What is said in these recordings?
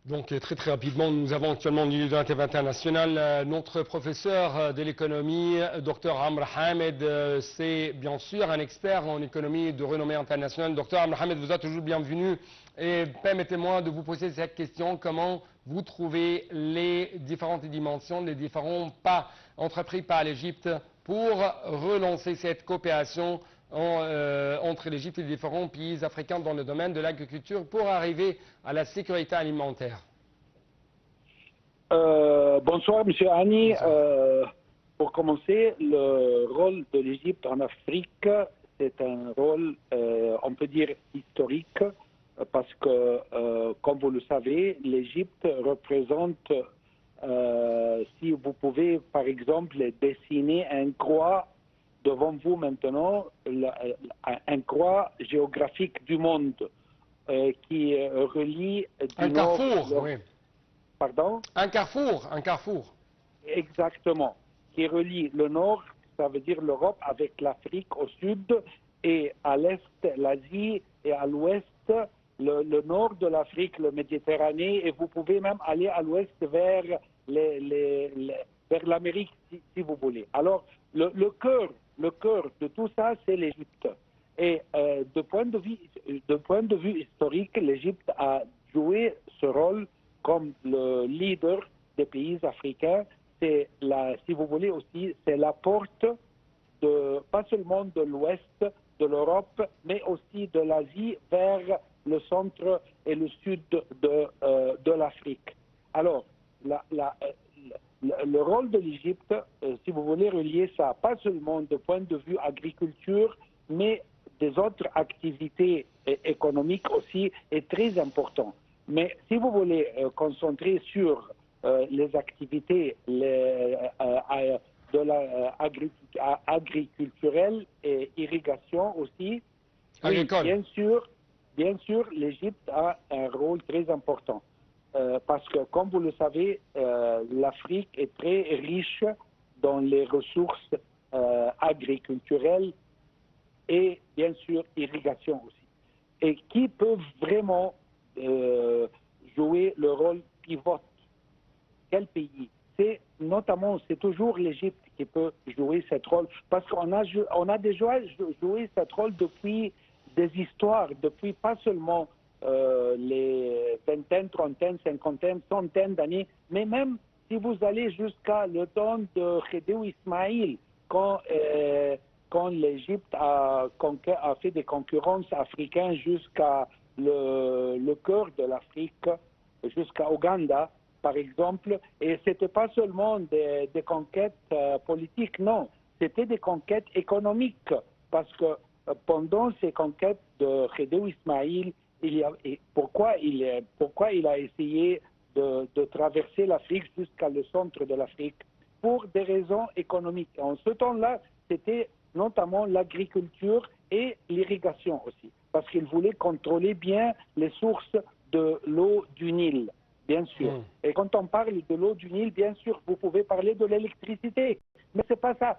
Donc très rapidement, nous avons actuellement au niveau de l'Internet international notre professeur de l'économie, Dr Amr Hamed. C'est bien sûr un expert en économie de renommée internationale. Dr Amr Hamed, vous êtes toujours bienvenu. Et permettez-moi de vous poser cette question. Comment vous trouvez les différentes dimensions, les différents pas entrepris par l'Égypte pour relancer cette coopération entre l'Égypte et les différents pays africains dans le domaine de l'agriculture pour arriver à la sécurité alimentaire? Bonsoir, Monsieur Hani. Pour commencer, le rôle de l'Égypte en Afrique, c'est un rôle, on peut dire, historique, parce que, comme vous le savez, l'Égypte représente, si vous pouvez, par exemple, dessiner une croix devant vous maintenant, un croix géographique du monde qui relie un nord... carrefour, oui. Pardon? Un carrefour. Exactement. Qui relie le nord, ça veut dire l'Europe, avec l'Afrique au sud, et à l'est, l'Asie, et à l'ouest, le nord de l'Afrique, le Méditerranée, et vous pouvez même aller à l'ouest vers vers l'Amérique, si vous voulez. Alors, le cœur de tout ça, c'est l'Égypte. Et de point de vue historique, l'Égypte a joué ce rôle comme le leader des pays africains. C'est si vous voulez aussi, c'est la porte pas seulement de l'ouest de l'Europe, mais aussi de l'Asie vers le centre et le sud de l'Afrique. Alors, le rôle de l'Égypte, si vous voulez relier ça, pas seulement de point de vue agriculture, mais des autres activités économiques aussi, est très important. Mais si vous voulez concentrer sur les activités agriculturelles et irrigation aussi, oui, bien sûr, l'Égypte a un rôle très important. Parce que, comme vous le savez, l'Afrique est très riche dans les ressources agriculturelles et, bien sûr, irrigation aussi. Et qui peuvent vraiment jouer le rôle pivote? Quel pays? C'est toujours l'Égypte qui peut jouer ce rôle, parce qu'on a déjà joué ce rôle depuis des histoires, depuis pas seulement les vingtaines, trentaines, cinquantaines, centaines d'années, mais même si vous allez jusqu'à le temps de Khedive Ismaïl, quand l'Égypte a fait des concurrences africaines jusqu'à le cœur de l'Afrique, jusqu'à Ouganda, par exemple, et ce n'était pas seulement des conquêtes politiques, non, c'était des conquêtes économiques, parce que pendant ces conquêtes de Khedive Ismaïl, pourquoi il a essayé de traverser l'Afrique jusqu'à le centre de l'Afrique? Pour des raisons économiques. En ce temps-là, c'était notamment l'agriculture et l'irrigation aussi, parce qu'il voulait contrôler bien les sources de l'eau du Nil, bien sûr. Et quand on parle de l'eau du Nil, bien sûr, vous pouvez parler de l'électricité, mais c'est pas ça.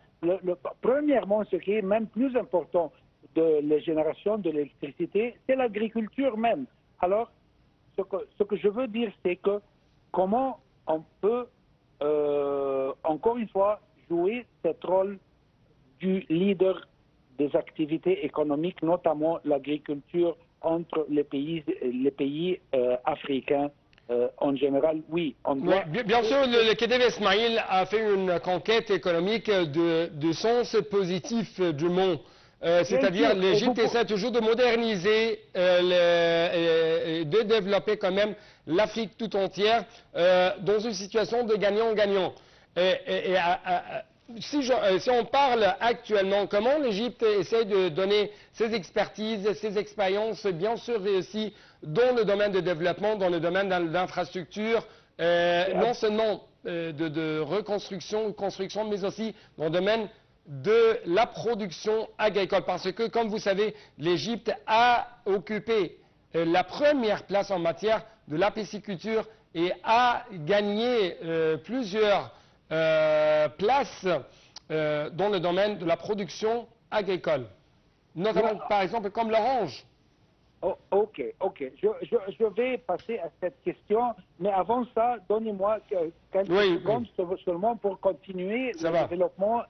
Premièrement, ce qui est même plus important de la génération de l'électricité, c'est l'agriculture même. Alors, ce que je veux dire, c'est que comment on peut, encore une fois, jouer ce rôle du leader des activités économiques, notamment l'agriculture, entre les pays africains en général. Oui, on doit... Bien sûr, le Khedive Ismaïl a fait une conquête économique de sens positif du mot. C'est-à-dire l'Égypte essaie toujours de moderniser, de développer quand même l'Afrique tout entière dans une situation de gagnant-gagnant. Si on parle actuellement, comment l'Égypte essaie de donner ses expertises, ses expériences, bien sûr réussies dans le domaine de développement, dans le domaine d'infrastructure, non seulement de reconstruction, construction, mais aussi dans le domaine de la production agricole. Parce que, comme vous savez, l'Égypte a occupé la première place en matière de la pisciculture et a gagné plusieurs places dans le domaine de la production agricole, notamment par exemple comme l'orange. Oh, ok. Je vais passer à cette question, mais avant ça, donnez-moi quelques secondes seulement pour continuer le développement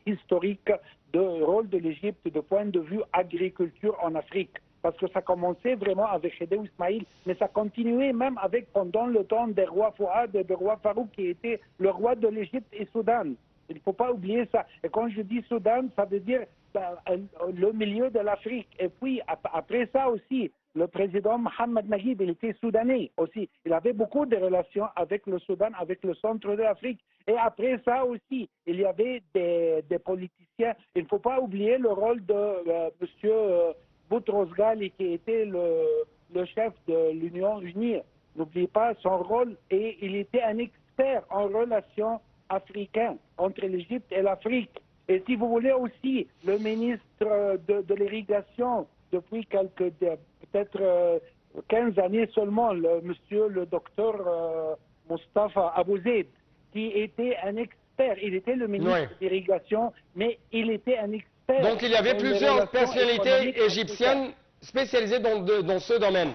historique du rôle de l'Égypte du point de vue agriculture en Afrique. Parce que ça commençait vraiment avec Khedive Ismaïl, mais ça continuait même avec pendant le temps des rois Fouad et des rois Farouk qui étaient le roi de l'Égypte et Soudan. Il ne faut pas oublier ça. Et quand je dis Soudan, ça veut dire le milieu de l'Afrique. Et puis, après ça aussi, le président Mohamed Naguib, il était soudanais aussi. Il avait beaucoup de relations avec le Soudan, avec le centre de l'Afrique. Et après ça aussi, il y avait des politiciens. Il ne faut pas oublier le rôle de monsieur Boutros Ghali, qui était le chef de l'Union unie. N'oubliez pas son rôle. Et il était un expert en relations africaines entre l'Égypte et l'Afrique. Et si vous voulez aussi, le ministre de l'irrigation, depuis peut-être 15 années seulement, le docteur Mustafa Abou Zeid, qui était un expert. Il était le ministre de l'irrigation, mais il était un expert. Donc il y avait plusieurs personnalités égyptiennes spécialisées dans ce domaine.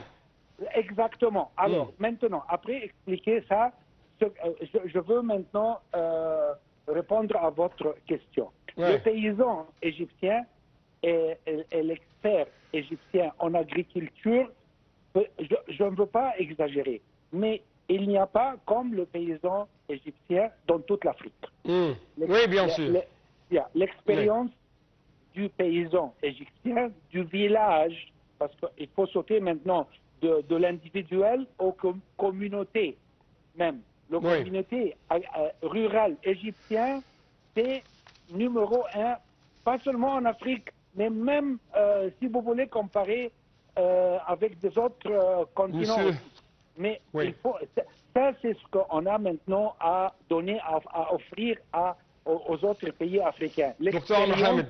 Exactement. Alors, maintenant, après expliquer ça, je veux maintenant répondre à votre question. Le paysan égyptien et l'expert égyptien en agriculture, je ne veux pas exagérer, mais il n'y a pas comme le paysan égyptien dans toute l'Afrique. Oui, bien sûr. L'expérience du paysan égyptien, du village, parce qu'il faut sauter maintenant de l'individuel aux communautés même. La communauté rurale égyptienne, c'est numéro un, pas seulement en Afrique, mais même si vous voulez comparer avec des autres continents. Mais il faut, ça, c'est ce qu'on a maintenant à donner, à offrir aux autres pays africains. L'expérience,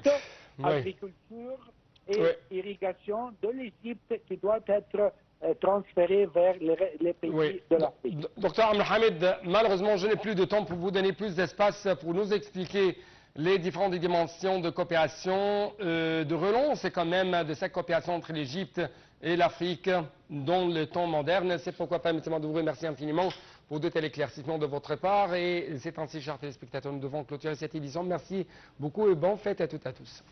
agriculture et irrigation de l'Égypte qui doit être transféré vers les pays de l'Afrique. Docteur Mohamed, malheureusement, je n'ai plus de temps pour vous donner plus d'espace pour nous expliquer les différentes dimensions de coopération, de relance quand même de cette coopération entre l'Égypte et l'Afrique dans le temps moderne. C'est pourquoi permettez-moi de vous remercier infiniment pour de tels éclaircissements de votre part. Et c'est ainsi, chers téléspectateurs, nous devons clôturer cette édition. Merci beaucoup et bonne fête à toutes et à tous.